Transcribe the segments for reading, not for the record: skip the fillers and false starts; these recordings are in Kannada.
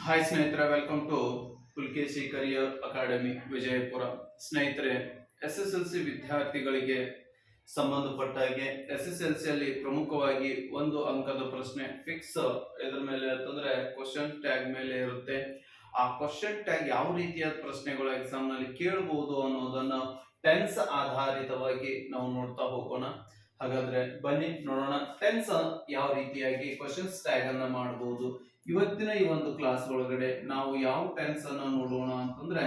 ಹಾಯ್ ಸ್ನೇಹಿತರೆ, welcome to Pulakeshi career academy Vijayapura. ಸ್ನೇಹಿತರೆ, SSLC ವಿದ್ಯಾರ್ಥಿಗಳಿಗೆ ಸಂಬಂಧಪಟ್ಟ ಹಾಗೆ SSLC ಅಲ್ಲಿ ಪ್ರಮುಖವಾಗಿ ಒಂದು ಅಂಕದ ಪ್ರಶ್ನೆ ಫಿಕ್ಸ್ ಎದ್ರ ಮೇಲೆ ಅಂತಂದ್ರೆ ಕ್ವಶನ್ ಟ್ಯಾಗ್ ಮೇಲೆ ಇರುತ್ತೆ. ಆ ಕ್ವಶನ್ ಟ್ಯಾಗ್ ಯಾವ ರೀತಿಯ ಪ್ರಶ್ನೆಗಳು ಎಕ್ಸಾಮ್ ನಲ್ಲಿ ಕೇಳಬಹುದು ಅನ್ನೋದನ್ನ ಟೆನ್ಸ್ ಆಧಾರಿತವಾಗಿ ನಾವು ನೋಡ್ತಾ ಹೋಗೋಣ. ಹಾಗಾದ್ರೆ ಬನ್ನಿ ನೋಡೋಣ ಟೆನ್ಸ್ ಯಾವ ರೀತಿಯಾಗಿ ಕ್ವಶನ್ಸ್ ಟ್ಯಾಗ್ ಅನ್ನ ಮಾಡಬಹುದು. ಇವತ್ತಿನ ಈ ಒಂದು ಕ್ಲಾಸ್ ಒಳಗಡೆ ನಾವು ಯಾವ ಟೆನ್ಸ್ ಅನ್ನ ನೋಡೋಣ ಅಂತಂದ್ರೆ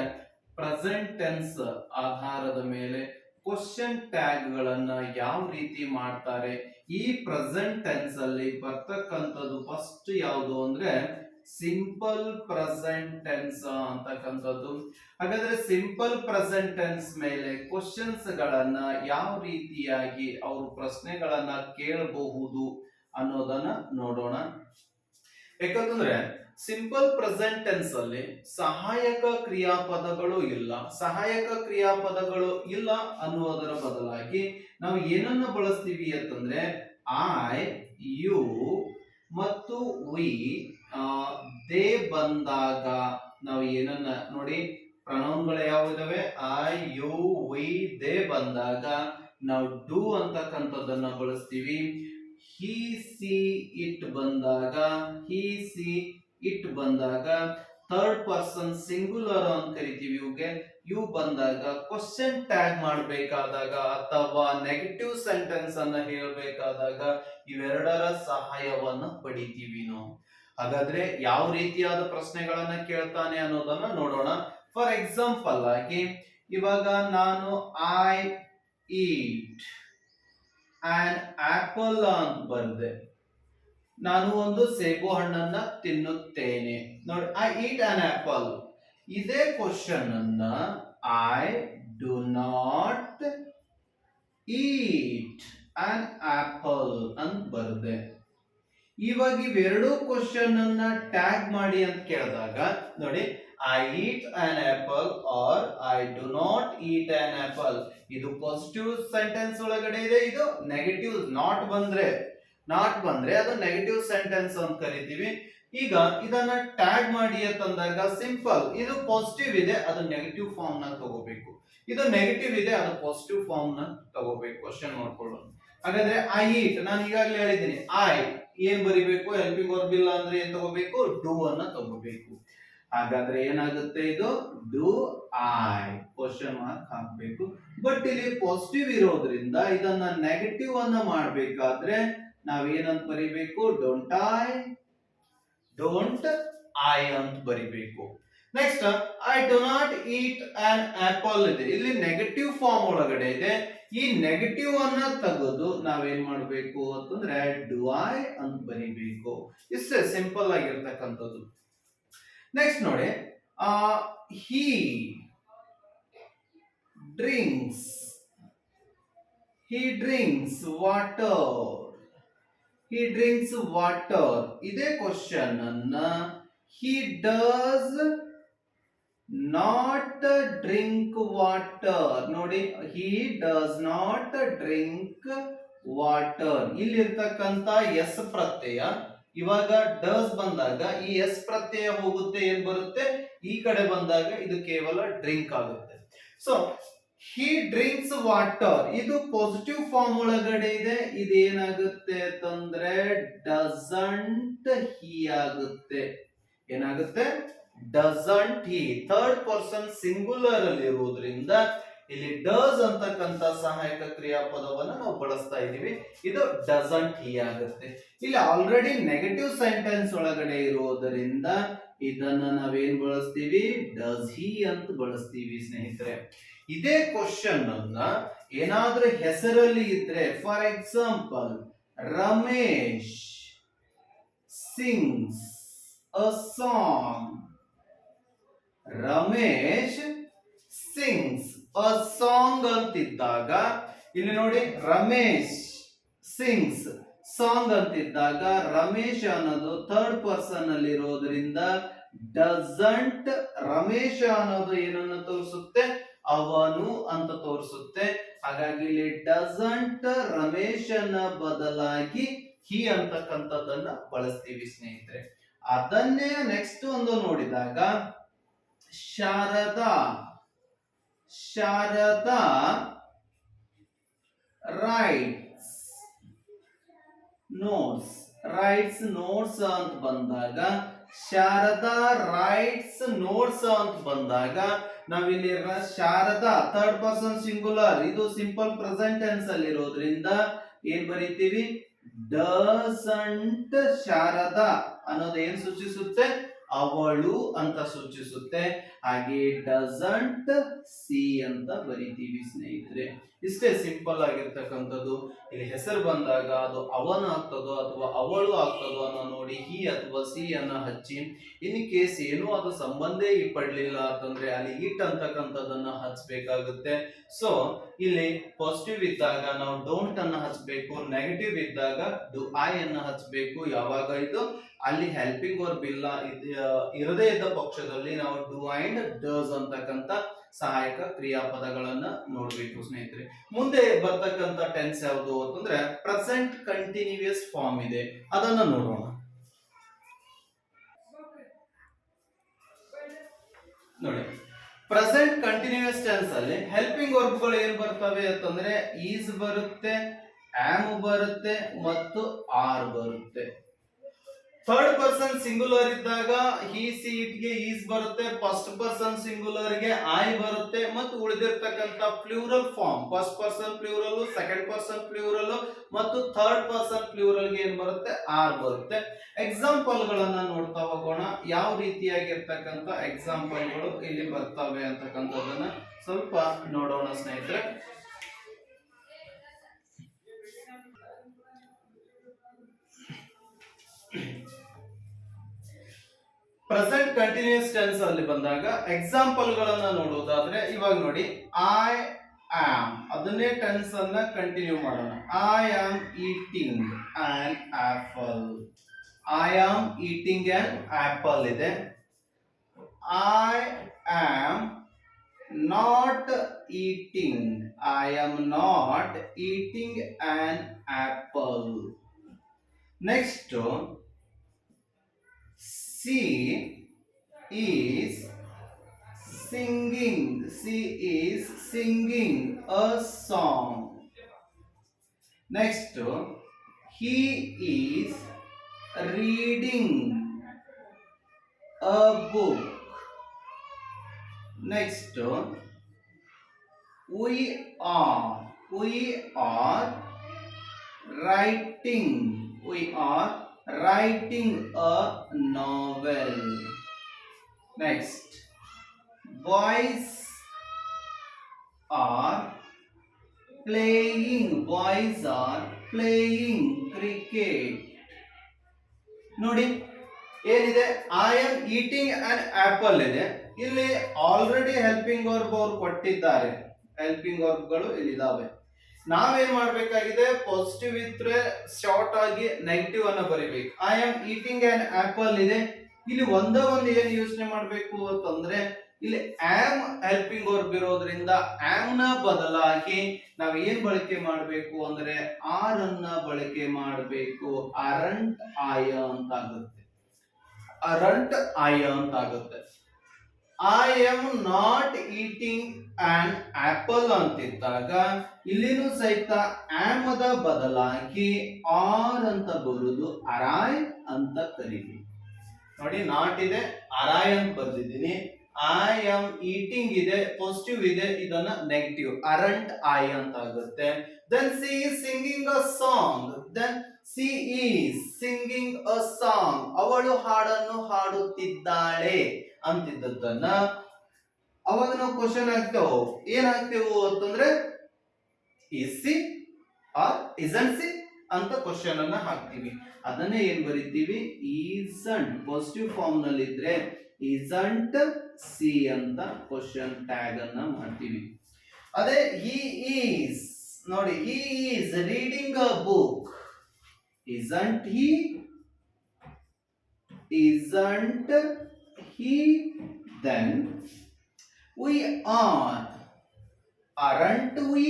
ಪ್ರೆಸೆಂಟ್ ಟೆನ್ಸ್ ಆಧಾರದ ಮೇಲೆ ಕ್ವಶನ್ ಟ್ಯಾಗ್ ಗಳನ್ನ ಯಾವ ರೀತಿ ಮಾಡ್ತಾರೆ. ಈ ಪ್ರೆಸೆಂಟ್ ಟೆನ್ಸ್ ಅಲ್ಲಿ ಬರ್ತಕ್ಕಂಥದ್ದು ಫಸ್ಟ್ ಯಾವುದು ಅಂದ್ರೆ ಸಿಂಪಲ್ ಪ್ರೆಸೆಂಟ್ ಟೆನ್ಸ್ ಅಂತಕ್ಕಂಥದ್ದು. ಹಾಗಾದ್ರೆ ಸಿಂಪಲ್ ಪ್ರೆಸೆಂಟ್ ಟೆನ್ಸ್ ಮೇಲೆ ಕ್ವಶನ್ಸ್ ಗಳನ್ನ ಯಾವ ರೀತಿಯಾಗಿ ಅವರು ಪ್ರಶ್ನೆಗಳನ್ನ ಕೇಳಬಹುದು ಅನ್ನೋದನ್ನ ನೋಡೋಣ. ಯಾಕಂತಂದ್ರೆ ಸಿಂಪಲ್ ಪ್ರೆಸೆಂಟ್ ಟೆನ್ಸ್ ಅಲ್ಲಿ ಸಹಾಯಕ ಕ್ರಿಯಾಪದಗಳು ಇಲ್ಲ ಅನ್ನುವುದರ ಬದಲಾಗಿ ನಾವು ಏನನ್ನ ಬಳಸ್ತೀವಿ ಅಂತಂದ್ರೆ ಐ, ಯು ಮತ್ತು ವಿ ದೇ ಬಂದಾಗ ನಾವು ಏನನ್ನ ನೋಡಿ ಪ್ರನೌನ್ಗಳು ಯಾವ ಇದಾವೆ, ಐ, ಯು, ವಿ, ದೇ ಬಂದಾಗ ನಾವು ಡೂ ಅಂತಕ್ಕಂಥದ್ದನ್ನ ಬಳಸ್ತೀವಿ. he see it ಬಂದಾಗ ಥರ್ಡ್ ಪರ್ಸನ್ ಸಿಂಗುಲರ್ ಅಂತ ಕರಿತೀವಿ ಇವ್ಗೆ. ಯು ಬಂದಾಗ ಕ್ವಶನ್ ಟ್ಯಾಗ್ ಮಾಡಬೇಕಾದಾಗ ಅಥವಾ ನೆಗೆಟಿವ್ ಸೆಂಟೆನ್ಸ್ ಅನ್ನ ಹೇಳಬೇಕಾದಾಗ ಇವೆರಡರ ಸಹಾಯವನ್ನ ಪಡಿತೀವಿ ನಾವು. ಹಾಗಾದ್ರೆ ಯಾವ ರೀತಿಯಾದ ಪ್ರಶ್ನೆಗಳನ್ನ ಕೇಳ್ತಾನೆ ಅನ್ನೋದನ್ನ ನೋಡೋಣ. ಫಾರ್ ಎಕ್ಸಾಂಪಲ್ ಆಗಿ ಇವಾಗ ನಾನು ಐ ಈಟ್ ಆನ್ ಆಪಲ್ ಅಂತ ಬರ್ದೆ, ನಾನು ಒಂದು ಸೇಬು ಹಣ್ಣನ್ನ ತಿನ್ನುತ್ತೇನೆ. ನೋಡಿ, ಐ ಈಟ್ ಆನ್ ಆಪಲ್. ಇದೇ ಕ್ವಶನ್ ಅನ್ನ I do not eat an apple ಅಂತ ಬರ್ದೆ. ಇವಾಗ ಇವೆರಡು ಕ್ವಶನ್ ಅನ್ನ ಟ್ಯಾಗ್ ಮಾಡಿ ಅಂತ ಕೇಳಿದಾಗ ನೋಡಿ, I eat an apple or I do not eat an apple. ಇದು ಪಾಸಿಟಿವ್ ಸೆಂಟೆನ್ಸ್ ಒಳಗಡೆ ಇದೆ, ಇದು ನೆಗೆಟಿವ್. ನಾಟ್ ಬಂದ್ರೆ ಅದು ನೆಗೆಟಿವ್ ಸೆಂಟೆನ್ಸ್ ಅಂತ ಕರಿತೀವಿ. ಈಗ ಇದನ್ನ ಟ್ಯಾಗ್ ಮಾಡಿ ಅಂತಂದಾಗ ಸಿಂಪಲ್, ಇದು ಪಾಸಿಟಿವ್ ಇದೆ ಅದು ನೆಗೆಟಿವ್ ಫಾರ್ಮ್ ನ ತಗೋಬೇಕು, ಇದು ನೆಗೆಟಿವ್ ಇದೆ ಅದು ಪಾಸಿಟಿವ್ ಫಾರ್ಮ್ ನ ತಗೋಬೇಕು. ಕ್ವಶನ್ ನೋಡ್ಕೊಳ್ಳೋಣ. ಹಾಗಾದ್ರೆ ಐ ಈಟ್, ನಾನು ಈಗಾಗಲೇ ಹೇಳಿದ್ದೀನಿ ಐ ಏನ್ ಬರಿಬೇಕು, ಹೆಲ್ಪಿಂಗ್ ವರ್ಬ್ ಇಲ್ಲ ಅಂದ್ರೆ ಏನ್ ತಗೋಬೇಕು, ಡೂ ಅನ್ನ ತಗೋಬೇಕು. ಹಾಗಾದ್ರೆ ಏನಾಗುತ್ತೆ, ಇದು ಡು ಐ ಕ್ವಶನ್ ಮಾರ್ಕ್ ಹಾಕಬೇಕು. ಬಟ್ ಇಲ್ಲಿ ಪಾಸಿಟಿವ್ ಇರೋದ್ರಿಂದ ಇದನ್ನ ನೆಗೆಟಿವ್ ಅನ್ನ ಮಾಡಬೇಕಾದ್ರೆ ನಾವೇನಂತ ಬರಿಬೇಕು, ಡೋಂಟ್ ಐ ಅಂತ ಬರಿಬೇಕು. Next I do not eat an apple ಇದೆ, ಇಲ್ಲಿ ನೆಗೆಟಿವ್ ಫಾರ್ಮ್ ಒಳಗಡೆ ಇದೆ. ಈ ನೆಗೆಟಿವ್ ಅನ್ನ ತೆಗೆದು ನಾವೇನ್ ಮಾಡಬೇಕು ಅಂತಂದ್ರೆ ಡು ಐ ಅಂತ ಬರಿಬೇಕು. ಇಷ್ಟೇ ಸಿಂಪಲ್ ಆಗಿರ್ತಕ್ಕಂಥದ್ದು. ನೆಕ್ಸ್ಟ್ ನೋಡಿ, he drinks water. ಇದೇ ಕ್ವಶನ್ ಅನ್ನ he does not drink water. ನೋಡಿ, he does not drink water. ಇಲ್ಲಿರ್ತಕ್ಕಂಥ ಎಸ್ ಪ್ರತ್ಯಯ ಇವಾಗ ಡಸ್ ಬಂದಾಗ ಈ ಎಸ್ ಪ್ರತ್ಯಯ ಹೋಗುತ್ತೆ, ಏನ್ ಬರುತ್ತೆ ಈ ಕಡೆ ಬಂದಾಗ ಇದು ಕೇವಲ ಡ್ರಿಂಕ್ ಆಗುತ್ತೆ. ಸೊ he drinks water ಇದು ಪಾಸಿಟಿವ್ ಫಾರ್ಮ್ ಒಳಗಡೆ ಇದೆ, ಇದೇನಾಗುತ್ತೆ ಅಂತಂದ್ರೆ ಡಸಂಟ್ ಹಿ ಆಗುತ್ತೆ. ಏನಾಗುತ್ತೆ, doesn't he. Third person singular ಅಲ್ಲಿ ಇರುವುದರಿಂದ ಇಲ್ಲಿ ಡಸ್ ಅಂತಕ್ಕಂತ ಸಹಾಯಕ ಕ್ರಿಯಾಪದವನ್ನು ನಾವು ಬಳಸ್ತಾ ಇದೀವಿ, ಇದು ಡಸಂಟ್ ಹಿ ಆಗುತ್ತೆ. ಇಲ್ಲಿ ಆಲ್ರೆಡಿ ನೆಗೆಟಿವ್ ಸೆಂಟೆನ್ಸ್ ಒಳಗಡೆ ಇರುವುದರಿಂದ ಇದನ್ನ ನಾವೇನ್ ಬಳಸ್ತೀವಿ, ಡಸ್ ಹಿ ಅಂತ ಬಳಸ್ತೀವಿ ಸ್ನೇಹಿತರೆ. ಇದೇ ಕ್ವಶನ್ ಅನ್ನ ಏನಾದ್ರೂ ಹೆಸರಲ್ಲಿ ಇದ್ರೆ, for example Ramesh sings a song, Ramesh sings a song ಅಂತಿದ್ದಾಗ ಇಲ್ಲಿ ನೋಡಿ ರಮೇಶ್ ಸಿಂಗ್ಸ್ ಸಾಂಗ್ ಅಂತಿದ್ದಾಗ ರಮೇಶ್ ಅನ್ನೋದು ಥರ್ಡ್ ಪರ್ಸನ್ ಅಲ್ಲಿ ಇರೋದ್ರಿಂದ ಡಸಂಟ್ ರಮೇಶ್ ಅನ್ನೋದು ಏನನ್ನ ತೋರಿಸುತ್ತೆ, ಅವನು ಅಂತ ತೋರಿಸುತ್ತೆ. ಹಾಗಾಗಿ ಇಲ್ಲಿ ಡಸಂಟ್ ರಮೇಶನ ಬದಲಾಗಿ ಹಿ ಅಂತಕ್ಕಂಥದ್ದನ್ನ ಬಳಸ್ತೀವಿ ಸ್ನೇಹಿತರೆ. ಅದನ್ನೇ ನೆಕ್ಸ್ಟ್ ಒಂದು ನೋಡಿದಾಗ ಶಾರದಾ ಶಾರದಾ ರೈಟ್ಸ್ ನೋಟ್ಸ್ ಅಂತ ಬಂದಾಗ ಶಾರದಾ ರೈಟ್ಸ್ ನೋಟ್ಸ್ ಅಂತ ಬಂದಾಗ ನಾವಿಲ್ಲಿ ಶಾರದಾ ಥರ್ಡ್ ಪರ್ಸನ್ ಸಿಂಗುಲರ್, ಇದು ಸಿಂಪಲ್ ಪ್ರೆಸೆಂಟ್ ಟೆನ್ಸ್ ಅಲ್ಲಿ ಇರೋದ್ರಿಂದ ಏನ್ ಬರೀತೀವಿ, ಡಸಂಟ್ ಶಾರದಾ ಅನ್ನೋದು ಏನ್ ಸೂಚಿಸುತ್ತೆ, ಅವಳು ಅಂತ ಸೂಚಿಸುತ್ತೆ. ಹಾಗೆ ಡಸಂಟ್ ಸಿ ಅಂತ ಬರೀತೀವಿ ಸ್ನೇಹಿತರೆ. ಇಷ್ಟೇ ಸಿಂಪಲ್ ಆಗಿರ್ತಕ್ಕಂಥದ್ದು. ಇಲ್ಲಿ ಹೆಸರು ಬಂದಾಗ ಅದು ಅವನ ಆಗ್ತದೋ ಅಥವಾ ಅವಳು ಆಗ್ತದೋ ಅನ್ನೋ ನೋಡಿ ಹಿ ಅಥವಾ ಸಿ ಅನ್ನ ಹಚ್ಚಿ, ಇನ್ ಕೇಸ್ ಏನೂ ಅದು ಸಂಬಂಧ ಪಡ್ಲಿಲ್ಲ ಅಂತಂದ್ರೆ ಅಲ್ಲಿ ಇಟ್ ಅಂತಕ್ಕಂಥದ್ದನ್ನ ಹಚ್ಬೇಕಾಗುತ್ತೆ. ಸೊ ಇಲ್ಲಿ ಪಾಸಿಟಿವ್ ಇದ್ದಾಗ ನಾವು ಡೋಂಟ್ ಅನ್ನ ಹಚ್ಬೇಕು, ನೆಗೆಟಿವ್ ಇದ್ದಾಗ ಡು ಐ ಅನ್ನ ಹಚ್ಬೇಕು. ಯಾವಾಗ ಇದು ಅಲ್ಲಿ ಹೆಲ್ಪಿಂಗ್ ವರ್ಬ್ ಇಲ್ಲ ಇರದೇ ಇದ್ದ ಪಕ್ಷದಲ್ಲಿ ನಾವು ಡು ಅಂಡ್ ಡಸ್ ಅಂತಕ್ಕಂಥ ಸಹಾಯಕ ಕ್ರಿಯಾಪದಗಳನ್ನ ನೋಡ್ಬೇಕು ಸ್ನೇಹಿತರೆ. ಮುಂದೆ ಬರ್ತಕ್ಕಂಥ ಟೆನ್ಸ್ ಯಾವುದು ಅಂತಂದ್ರೆ ಪ್ರೆಸೆಂಟ್ ಕಂಟಿನ್ಯೂಯಸ್ ಫಾರ್ಮ್ ಇದೆ, ಅದನ್ನ ನೋಡೋಣ. ನೋಡಿ, ಪ್ರೆಸೆಂಟ್ ಕಂಟಿನ್ಯೂಯಸ್ ಟೆನ್ಸ್ ಅಲ್ಲಿ ಹೆಲ್ಪಿಂಗ್ ವರ್ಬ್ಗಳು ಏನ್ ಬರ್ತವೆ ಅಂತಂದ್ರೆ ಈಸ್ ಬರುತ್ತೆ, ಆಮ್ ಬರುತ್ತೆ ಮತ್ತು ಆರ್ ಬರುತ್ತೆ. ಥರ್ಡ್ ಪರ್ಸನ್ ಸಿಂಗುಲರ್ ಇದ್ದಾಗ ಹಿ ಸಿ ಇಟ್ ಗೆ ಈಸ್ ಬರುತ್ತೆ, ಫಸ್ಟ್ ಪರ್ಸನ್ ಸಿಂಗುಲರ್ ಗೆ ಐ ಬರುತ್ತೆ ಮತ್ತು ಉಳಿದಿರ್ತಕ್ಕಂಥ plural form first person plural, second person plural ಮತ್ತು ಥರ್ಡ್ ಪರ್ಸನ್ ಪ್ಲೂರಲ್ ಗೆ ಏನ್ ಬರುತ್ತೆ, ಆರ್ ಬರುತ್ತೆ. ಎಕ್ಸಾಂಪಲ್ ಗಳನ್ನ ನೋಡ್ತಾ ಹೋಗೋಣ. ಯಾವ ರೀತಿಯಾಗಿರ್ತಕ್ಕಂಥ ಎಕ್ಸಾಂಪಲ್ ಗಳು ಇಲ್ಲಿ ಬರ್ತವೆ ಅಂತಕ್ಕಂಥದ್ದನ್ನ ಸ್ವಲ್ಪ ನೋಡೋಣ ಸ್ನೇಹಿತರೆ. ಪ್ರೆಸೆಂಟ್ ಕಂಟಿನ್ಯೂಸ್ ಟೆನ್ಸ್ ಅಲ್ಲಿ ಬಂದಾಗ ಎಕ್ಸಾಂಪಲ್ ಗಳನ್ನ ನೋಡುವುದಾದ್ರೆ ಇವಾಗ ನೋಡಿ, ಐ ಆಮ್ ಅದನ್ನೇ ಟೆನ್ಸ್ ಅನ್ನ ಕಂಟಿನ್ಯೂ ಮಾಡೋಣ. I am eating an apple, I am eating an apple ಇದೆ. I am not eating, I am not eating an apple. Next she is singing a song. Next, he is reading a book. Next, we are writing a novel. Next, boys are playing cricket. ನೋಡಿ ಏನಿದೆ, I am eating an apple ಇದೆ. ಇಲ್ಲಿ ಆಲ್ರೆಡಿ ಹೆಲ್ಪಿಂಗ್ ವರ್ಬ್ ಅವರು ಕೊಟ್ಟಿದ್ದಾರೆ, ಹೆಲ್ಪಿಂಗ್ ವರ್ಬ್ಗಳು ಇಲ್ಲಿದ್ದಾವೆ. ನಾವೇನ್ ಮಾಡ್ಬೇಕಾಗಿದೆ, ಪಾಸಿಟಿವ್ ಇದ್ರೆ ಶಾರ್ಟ್ ಆಗಿ ನೆಗೆಟಿವ್ ಅನ್ನ ಬರಿಬೇಕು. I am eating an apple ಇದೆ, ಇಲ್ಲಿ ಒಂದು ಏನ್ ಯೋಚನೆ ಮಾಡ್ಬೇಕು ಅಂತಂದ್ರೆ ಇಲ್ಲಿ ಆಮ್ ಹೆಲ್ಪಿಂಗ್ ವರ್ಬ್ ಇರೋದ್ರಿಂದ ಆಮ್ ನ ಬದಲಾಗಿ ನಾವ್ ಏನ್ ಬಳಕೆ ಮಾಡ್ಬೇಕು ಅಂದ್ರೆ ಆರ್ ಅನ್ನ ಬಳಕೆ ಮಾಡ್ಬೇಕು. ಅರಂಟ್ ಆಯ ಅಂತ ಆಗುತ್ತೆ, ಅರಂಟ್ ಆಯ ಅಂತ ಆಗುತ್ತೆ. I am not eating an apple ಅಂತಿದ್ದಾಗ ಇಲ್ಲಿನೂ ಸಹಿತ ಆಮ್ ದ ಬದಲಾಗಿ ಆರ್ ಅಂತ ಬರುದು, ಅರಾಯ್ ಅಂತ ಕರೀತೀವಿ. ನೋಡಿ, ನಾಟ್ ಇದೆ, ಅರಾಯ್ ಅಂತ ಬರ್ದಿದ್ದೀನಿ. ಐ ಆಮ್ ಈಟಿಂಗ್ ಇದೆ, ಪಾಸಿಟಿವ್ ಇದೆ, ಇದನ್ನ ನೆಗೆಟಿವ್ ಅರಂಟ್ ಐ ಅಂತ ಆಗುತ್ತೆ. Then she is singing a song, then she is singing a song, ಅವಳು ಹಾಡನ್ನು ಹಾಡುತ್ತಿದ್ದಾಳೆ ಅಂತಿದ್ದದ್ದನ್ನ ಅವಾಗ ನಾವು ಕ್ವಶನ್ ಆಗ್ತೇವೆ. ಏನಾಗ್ತೇವು ಅಂತಂದ್ರೆ is she or isn't she ಅಂತ ಕ್ವಶನ್ ಅನ್ನ ಹಾಕ್ತಿವಿ. ಅದನ್ನೇ ಏನ್ ಬರೀತೀವಿ, ಈಸಂಟ್ ಪಾಸಿಟಿವ್ ಫಾರ್ಮ್ ನಲ್ಲಿ ಇದ್ರೆ ಈಸಂಟ್ ಸಿ ಅಂತ ಕ್ವಶನ್ ಟ್ಯಾಗ್ ಅನ್ನ ಮಾಡ್ತೀವಿ. ಅದೇ ಹಿ ಈಸ್, ನೋಡಿ, he is reading a book, isn't he, isn't he. Then we are, aren't we,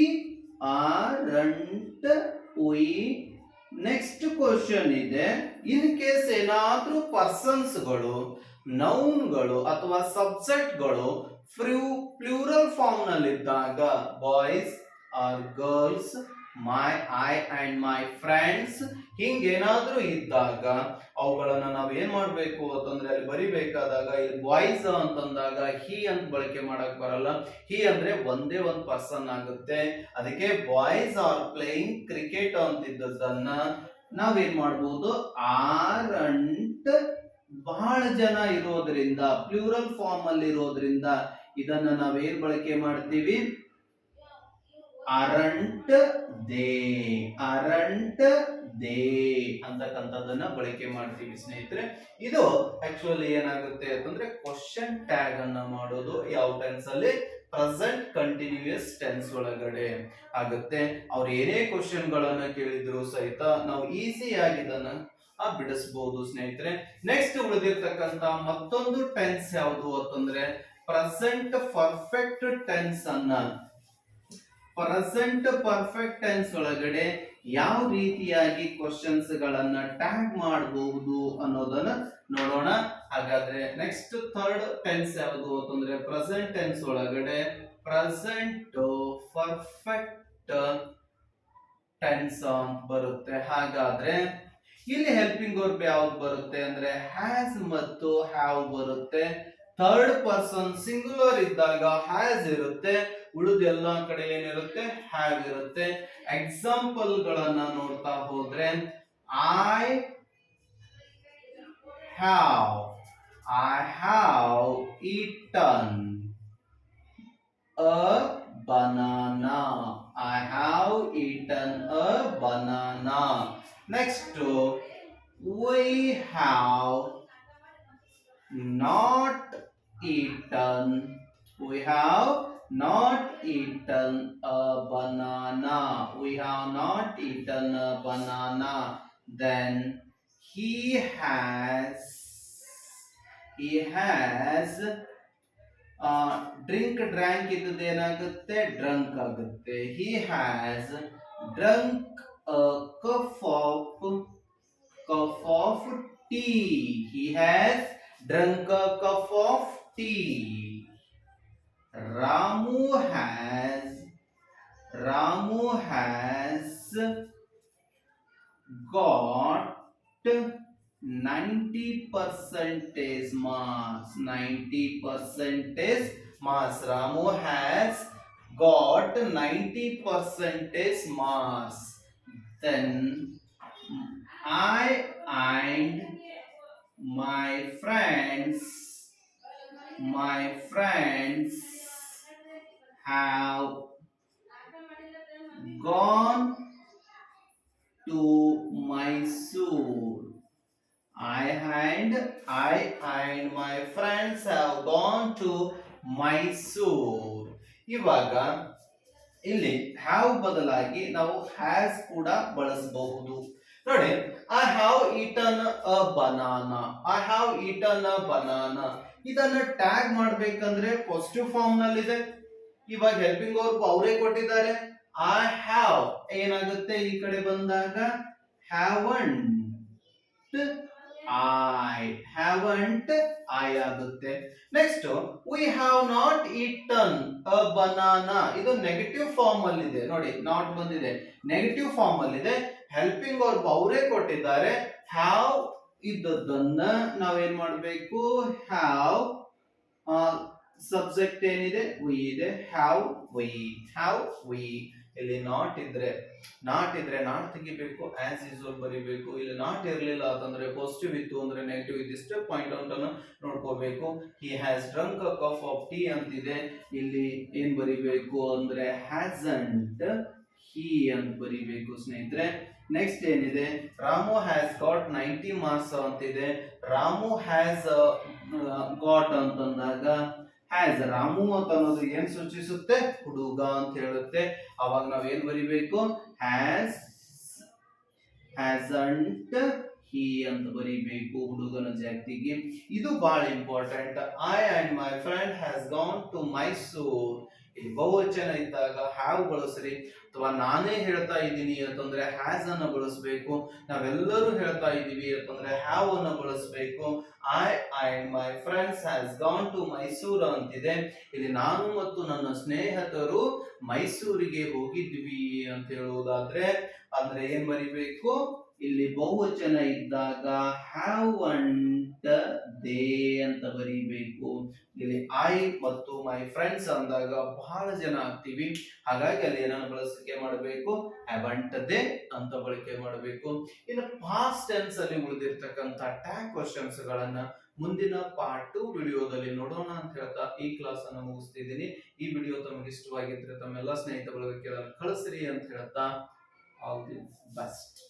next question ಇದೆ, ಇನ್ ಕೇಸ್ ಏನಾದ್ರೂ ಪರ್ಸನ್ಸ್ಗಳು, ನೌನ್ಗಳು ಅಥವಾ ಸಬ್ಜೆಕ್ಟ್ಗಳು ಪ್ಲೂರಲ್ ಫಾರ್ಮ್ ನಲ್ಲಿದ್ದಾಗ, boys are girls, my, I and my friends, ಹಿಂಗೇನಾದ್ರೂ ಇದ್ದಾಗ ಅವುಗಳನ್ನ ನಾವ್ ಏನ್ ಮಾಡ್ಬೇಕು ಅಂತಂದ್ರೆ ಅಲ್ಲಿ ಬರಿಬೇಕಾದಾಗ, ಇಲ್ಲಿ ಬಾಯ್ಸ್ ಅಂತಂದಾಗ ಹಿ ಅಂತ ಬಳಕೆ ಮಾಡಕ್ ಬರಲ್ಲ. ಹಿ ಅಂದ್ರೆ ಒಂದೇ ಒಂದ್ ಪರ್ಸನ್ ಆಗುತ್ತೆ. ಅದಕ್ಕೆ ಬಾಯ್ಸ್ ಆರ್ ಪ್ಲೇಯಿಂಗ್ ಕ್ರಿಕೆಟ್ ಅಂತಿದ್ದದನ್ನ ನಾವೇನ್ ಮಾಡ್ಬೋದು, ಆರ್ ಅಂಟ್ ಬಹಳ ಜನ ಇರೋದ್ರಿಂದ, ಪ್ಲೂರಲ್ ಫಾರ್ಮ್ ಅಲ್ಲಿ ಇರೋದ್ರಿಂದ ಇದನ್ನ ನಾವೇನ್ ಬಳಕೆ ಮಾಡ್ತೀವಿ, ಅರಂಟ್ ದೇ, ಅರಂಟ್ ದೇ ಅಂತಕ್ಕಂಥದ್ದನ್ನ ಬಳಕೆ ಮಾಡ್ತೀವಿ ಸ್ನೇಹಿತರೆ. ಇದು ಆಕ್ಚುಲಿ ಏನಾಗುತ್ತೆ ಅಂತಂದ್ರೆ ಕ್ವಶನ್ ಟ್ಯಾಗ್ ಅನ್ನ ಮಾಡೋದು ಯಾವ ಟೆನ್ಸ್ ಅಲ್ಲಿ, ಪ್ರೆಸೆಂಟ್ ಕಂಟಿನ್ಯೂಯಸ್ ಟೆನ್ಸ್ ಒಳಗಡೆ ಆಗುತ್ತೆ. ಅವ್ರು ಏನೇ ಕ್ವಶನ್ ಗಳನ್ನ ಕೇಳಿದ್ರು ಸಹಿತ ನಾವು ಈಸಿಯಾಗಿ ಇದನ್ನ ಬಿಡಿಸಬಹುದು ಸ್ನೇಹಿತರೆ. ನೆಕ್ಸ್ಟ್ ಉಳಿದಿರ್ತಕ್ಕಂತ ಮತ್ತೊಂದು ಟೆನ್ಸ್ ಯಾವುದು ಅಂತಂದ್ರೆ ಪ್ರೆಸೆಂಟ್ ಪರ್ಫೆಕ್ಟ್ ಟೆನ್ಸ್ ಅನ್ನ, ಪ್ರೆಸೆಂಟ್ ಪರ್ಫೆಕ್ಟ್ ಟೆನ್ಸ್ ಒಳಗಡೆ ಯಾವ ರೀತಿಯಾಗಿ ಕ್ವಶನ್ಸ್ ಗಳನ್ನ ಟ್ಯಾಗ್ ಮಾಡಬಹುದು ಅನ್ನೋದನ್ನ ನೋಡೋಣ. ಹಾಗಾದ್ರೆ ನೆಕ್ಸ್ಟ್ ಥರ್ಡ್ ಟೆನ್ಸ್ ಯಾವುದು ಅಂತಂದ್ರೆ ಪ್ರೆಸೆಂಟ್ ಟೆನ್ಸ್ ಒಳಗಡೆ ಪ್ರೆಸೆಂಟ್ ಪರ್ಫೆಕ್ಟ್ ಟೆನ್ಸ್ ಅಂತ ಬರುತ್ತೆ. ಹಾಗಾದ್ರೆ ಇಲ್ಲಿ ಹೆಲ್ಪಿಂಗ್ ವರ್ಬ್ ಯಾವ್ದು ಬರುತ್ತೆ ಅಂದ್ರೆ ಹ್ಯಾಸ್ ಮತ್ತು ಹ್ಯಾವ್ ಬರುತ್ತೆ. ಥರ್ಡ್ ಪರ್ಸನ್ ಸಿಂಗುಲರ್ ಇದ್ದಾಗ ಹ್ಯಾಸ್ ಇರುತ್ತೆ, ಉಳಿದ ಎಲ್ಲಾ ಕಡೆ ಏನಿರುತ್ತೆ, ಹ್ಯಾವ್ ಇರುತ್ತೆ. ಎಕ್ಸಾಂಪಲ್ ಗಳನ್ನ ನೋಡ್ತಾ ಹೋದ್ರೆ I have eaten a banana. I have eaten a banana. Next, we have not eaten. We have not eaten a banana. We have not eaten a banana. Then he has drink, drank ಇದ್ದದ್ದು ಏನಾಗುತ್ತೆ, ಡ್ರಂಕ್ ಆಗುತ್ತೆ. He has drunk a cup of tea. He has drunk a cup of tea. Ramu has got 90% marks. 90% marks. Ramu has got 90% marks. Then I and my friends have gone to Mysore. I and my friends have gone to Mysore. ಇವಾಗ ಇಲ್ಲಿ ಹ್ಯಾವ್ ಬದಲಾಗಿ ನಾವು ಹ್ಯಾಸ್ ಕೂಡ ಬಳಸಬಹುದು. ನೋಡಿ, I have eaten a banana. I have eaten a banana ಇದನ್ನ ಟ್ಯಾಗ್ ಮಾಡ್ಬೇಕಂದ್ರೆ ಪಾಸಿಟಿವ್ ಫಾರ್ಮ್ ನಲ್ಲಿದೆ. ಇವಾಗ ಹೆಲ್ಪಿಂಗ್ ವರ್ಬ್ ಅವರೇ ಕೊಟ್ಟಿದ್ದಾರೆ. ಐ ಹ್ಯಾವ್ ಏನಾಗುತ್ತೆ, ಈ ಕಡೆ ಬಂದಾಗ ಹ್ಯಾವಂಟ್ ಐ ಆಗುತ್ತೆ. Next, we have not eaten a banana. ಇದು ನೆಗೆಟಿವ್ ಫಾರ್ಮ್ ಅಲ್ಲಿ ಇದೆ. ನೋಡಿ, ನಾಟ್ ಬಂದಿದೆ, ನೆಗೆಟಿವ್ ಫಾರ್ಮ್ ಅಲ್ಲಿ ಇದೆ. ಹೆಲ್ಪಿಂಗ್ ವರ್ಬ್ ಅವರೇ ಕೊಟ್ಟಿದ್ದಾರೆ. ಹ್ಯಾವ್ ಇದ್ದದ್ದನ್ನ ನಾವೇನ್ ಮಾಡ್ಬೇಕು, ಹ್ಯಾವ್ ಸಬ್ಜೆಕ್ಟ್ ಏನಿದೆ, ವಿ ಇದೆ, ಹ್ಯಾವ್ ವಿ. ಇಲ್ಲಿ ನಾಟ್ ಇದ್ರೆ ನಾಟ್ ತೆಗಿಬೇಕು, ಆಸ್ ಯೂಸುವಲ್ ಬರಿಬೇಕು. ಇಲ್ಲಿ ನಾಟ್ ಇರಲಿಲ್ಲ ಅಂತಂದ್ರೆ ಪಾಸಿಟಿವ್ ಇತ್ತು ಅಂದ್ರೆ ನೆಗೆಟಿವ್ ಇದಿಷ್ಟು ಪಾಯಿಂಟ್ ಔಟ್ ಅನ್ನು ನೋಡ್ಕೋಬೇಕು. He has drunk a cup of tea ಅಂತಿದೆ. ಇಲ್ಲಿ ಏನ್ ಬರಿಬೇಕು ಅಂದ್ರೆ ಹ್ಯಾಸಂಟ್ ಹಿ ಅಂತ ಬರಿಬೇಕು ಸ್ನೇಹಿತರೆ. ನೆಕ್ಸ್ಟ್ ಏನಿದೆ, ರಾಮು ಹ್ಯಾಸ್ ಗಾಟ್ 90 ಮಾರ್ಕ್ಸ್ ಅಂತಿದೆ. ರಾಮು ಹ್ಯಾಸ್ ಗಾಟ್ ಅಂತಂದಾಗ ಹ್ಯಾಸ್, ರಾಮು ಅಂತ ಅನ್ನೋದು ಏನ್ ಸೂಚಿಸುತ್ತೆ, ಹುಡುಗ ಅಂತ ಹೇಳುತ್ತೆ. ಅವಾಗ ನಾವೇನ್ ಬರಿಬೇಕು, ಹ್ಯಾಸಂಟ್ ಹಿ ಅಂತ ಬರಿಬೇಕು ಹುಡುಗನ ಜಾತಿಗೆ. ಇದು ಬಹಳ important. I and my friend has gone to Mysore. ಇಲ್ಲಿ ಬಹುವಚನ ಇದ್ದಾಗ ಹ್ಯಾವ್ ಬಳಸ್ರಿ. ಅಥವಾ ನಾನೇ ಹೇಳ್ತಾ ಇದ್ದೀನಿ ಅಂತಂದ್ರೆ ಹ್ಯಾಸ್ ಅನ್ನ ಬಳಸಬೇಕು. ನಾವೆಲ್ಲರೂ ಹೇಳ್ತಾ ಇದ್ದೀವಿ ಅಂತಂದ್ರೆ ಹ್ಯಾವ್ ಅನ್ನ ಬಳಸಬೇಕು. I and my friends has gone to Mysuru ಅಂತಿದೆ. ಇಲ್ಲಿ ನಾನು ಮತ್ತು ನನ್ನ ಸ್ನೇಹಿತರು ಮೈಸೂರಿಗೆ ಹೋಗಿದ್ವಿ ಅಂತ ಹೇಳುವುದಾದ್ರೆ ಅಂದ್ರೆ ಏನ್ ಬರಿಬೇಕು, ಇಲ್ಲಿ ಬಹುವಚನ ಇದ್ದಾಗ ಹ್ಯಾವ್ ಅಂಡ್ ದೇ ಅಂತ ಬರೀಬೇಕು. ಇಲ್ಲಿ ಐ ಮತ್ತು ಮೈ ಫ್ರೆಂಡ್ಸ್ ಅಂದಾಗ ಬಹಳ ಜನ ಆಗ್ತೀವಿ, ಹಾಗಾಗಿ ಅಲ್ಲಿ ಏನನ್ನು ಬಳಕೆ ಮಾಡಬೇಕು, ಹ್ಯಾವಂಟ್ ದೇ ಅಂತ ಬಳಕೆ ಮಾಡಬೇಕು. ಇನ್ನು ಪಾಸ್ಟ್ ಟೆನ್ಸ್ ಅಲ್ಲಿ ಉಳಿದಿರ್ತಕ್ಕಂಥ ಟ್ಯಾಗ್ ಕ್ವಶನ್ಸ್ ಗಳನ್ನ ಮುಂದಿನ ಪಾರ್ಟ್ 2 ವಿಡಿಯೋದಲ್ಲಿ ನೋಡೋಣ ಅಂತ ಹೇಳ್ತಾ ಈ ಕ್ಲಾಸ್ ಅನ್ನು ಮುಗಿಸ್ತಿದ್ದೀನಿ. ಈ ವಿಡಿಯೋ ತಮಗೆ ಇಷ್ಟವಾಗಿದ್ರೆ ತಮ್ಮೆಲ್ಲ ಸ್ನೇಹಿತ ಬಳಗಕ್ಕೆ ಕಳಿಸ್ರಿ ಅಂತ ಹೇಳ್ತಾ ಆಲ್ ದಿ ಬೆಸ್ಟ್.